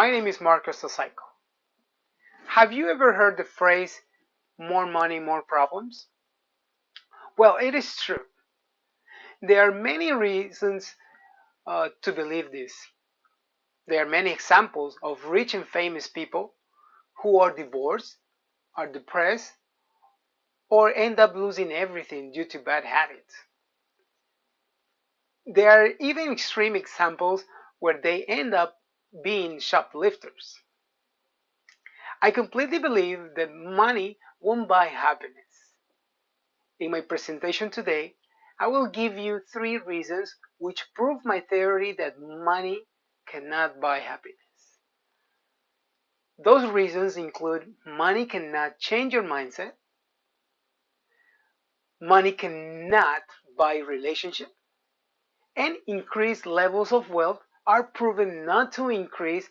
My name is Marcos Tosaico. Have you ever heard the phrase, more money, more problems? Well, it is true. There are many reasons to believe this. There are many examples of rich and famous people who are divorced, are depressed, or end up losing everything due to bad habits. There are even extreme examples where they end up being shoplifters. I completely believe that money won't buy happiness. In my presentation today, I will give you 3 reasons which prove my theory that money cannot buy happiness. Those reasons include money cannot change your mindset, money cannot buy relationship, and increased levels of wealth are proven not to increase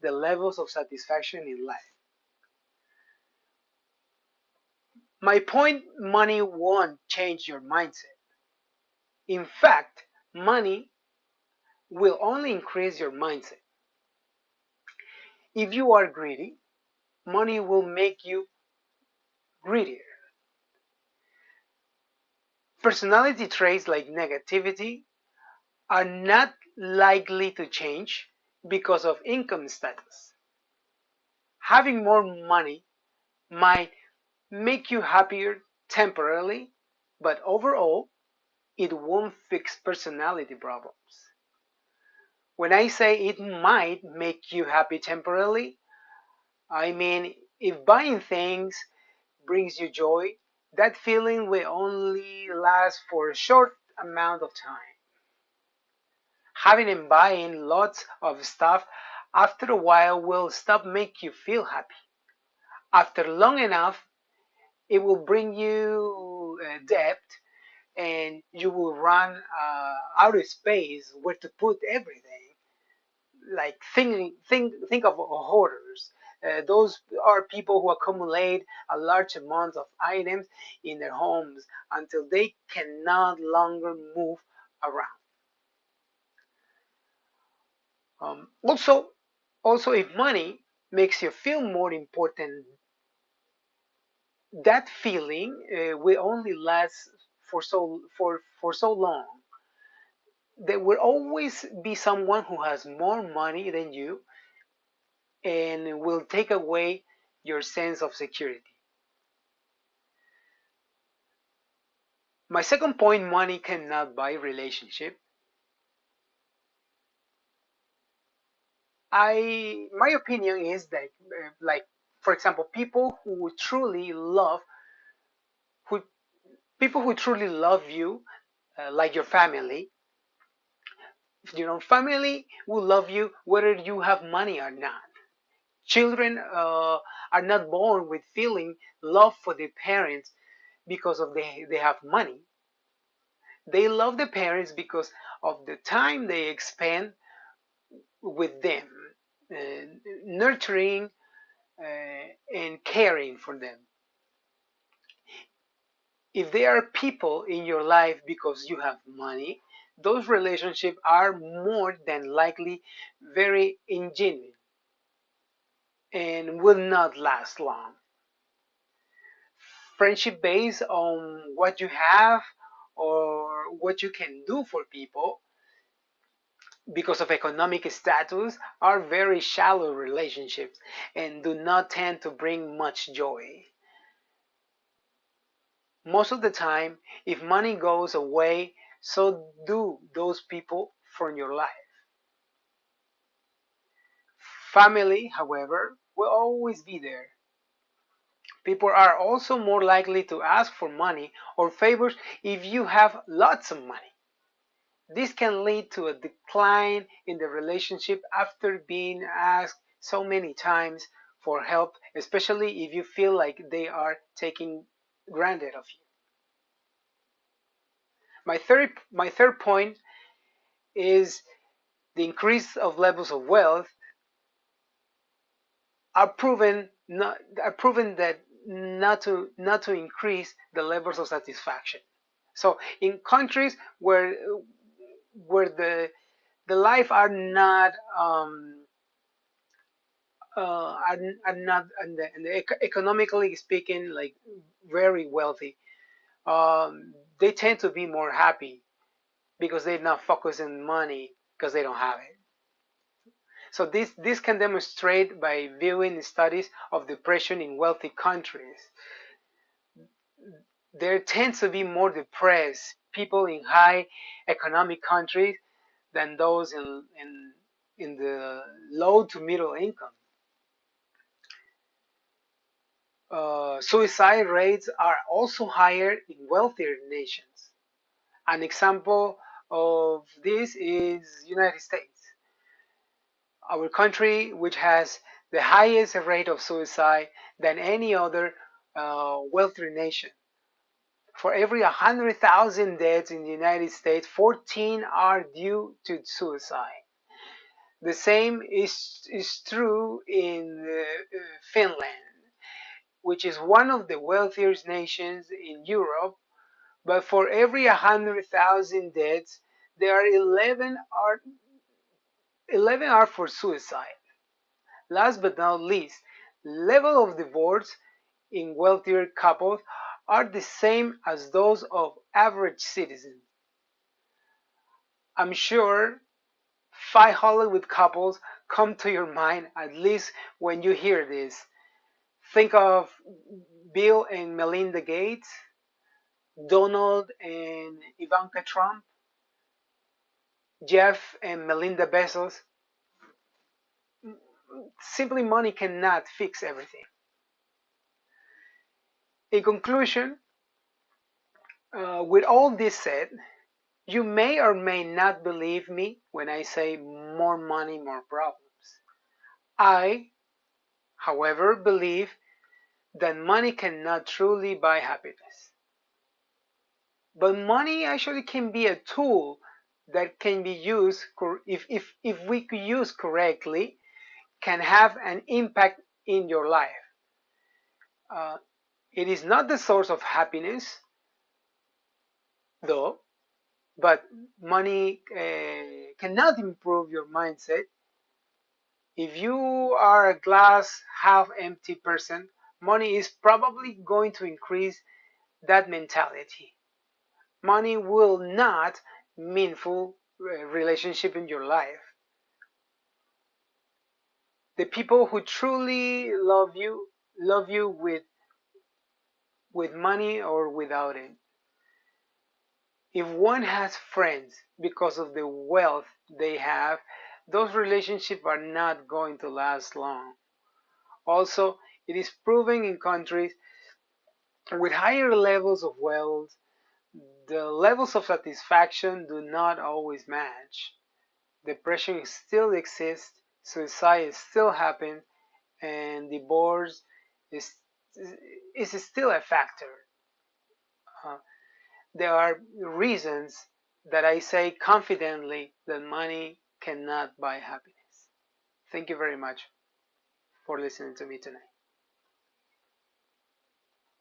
the levels of satisfaction in life. My point, money won't change your mindset. In fact, money will only increase your mindset. If you are greedy, money will make you greedier. Personality traits like negativity are not likely to change because of income status. Having more money might make you happier temporarily, but overall, it won't fix personality problems. When I say it might make you happy temporarily, I mean if buying things brings you joy, that feeling will only last for a short amount of time. Having and buying lots of stuff after a while will stop make you feel happy. After long enough, it will bring you debt and you will run out of space where to put everything. Like think of hoarders. Those are people who accumulate a large amount of items in their homes until they cannot longer move around. Also, if money makes you feel more important, that feeling will only last for so long. There will always be someone who has more money than you and will take away your sense of security. My second point, money cannot buy relationship. My opinion is that, like, for example, who people who truly love you, like your family. Family will love you whether you have money or not. Children are not born with feeling love for their parents because of they have money. They love the parents because of the time they spend with them, uh, nurturing and caring for them. If there are people in your life because you have money, those relationships are more than likely very ingenuine and will not last long. Friendship based on what you have or what you can do for people because of economic status are very shallow relationships and do not tend to bring much joy. Most of the time, if money goes away, so do those people from your life. Family, however, will always be there. People are also more likely to ask for money or favors if you have lots of money. This can lead to a decline in the relationship after being asked so many times for help, especially if you feel like they are taking granted of you. My third point is the increase of levels of wealth are proven that not to increase the levels of satisfaction. So in countries where, the life are not, um, are not, economically speaking, like very wealthy. They tend to be more happy because they're not focused on money because they don't have it. So this can demonstrate by viewing studies of depression in wealthy countries. There tends to be more depressed people in high economic countries than those in the low to middle income. Suicide rates are also higher in wealthier nations. An example of this is United States, our country, which has the highest rate of suicide than any other wealthier nation. For every 100,000 deaths in the United States, 14 are due to suicide. The same is true in Finland, which is one of the wealthiest nations in Europe, but for every 100,000 deaths, there are 11 are for suicide. Last but not least, level of divorce in wealthier couples are the same as those of average citizens. I'm sure 5 Hollywood couples come to your mind at least when you hear this. Think of Bill and Melinda Gates, Donald and Ivanka Trump, Jeff and Melinda Bezos. Simply money cannot fix everything. In conclusion, with all this said, you may or may not believe me when I say more money, more problems. I, however, believe that money cannot truly buy happiness. But money actually can be a tool that can be used, if we could use correctly, can have an impact in your life. Uh, it is not the source of happiness, though, but money cannot improve your mindset. If you are a glass half empty person, money is probably going to increase that mentality. Money will not meaningful relationship in your life. The people who truly love you with money or without it. If one has friends because of the wealth they have, those relationships are not going to last long. Also, it is proven in countries with higher levels of wealth, the levels of satisfaction do not always match. Depression still exists, suicide still happens, and divorce is, is still a factor. Uh, there are reasons that I say confidently that money cannot buy happiness. Thank you very much for listening to me tonight.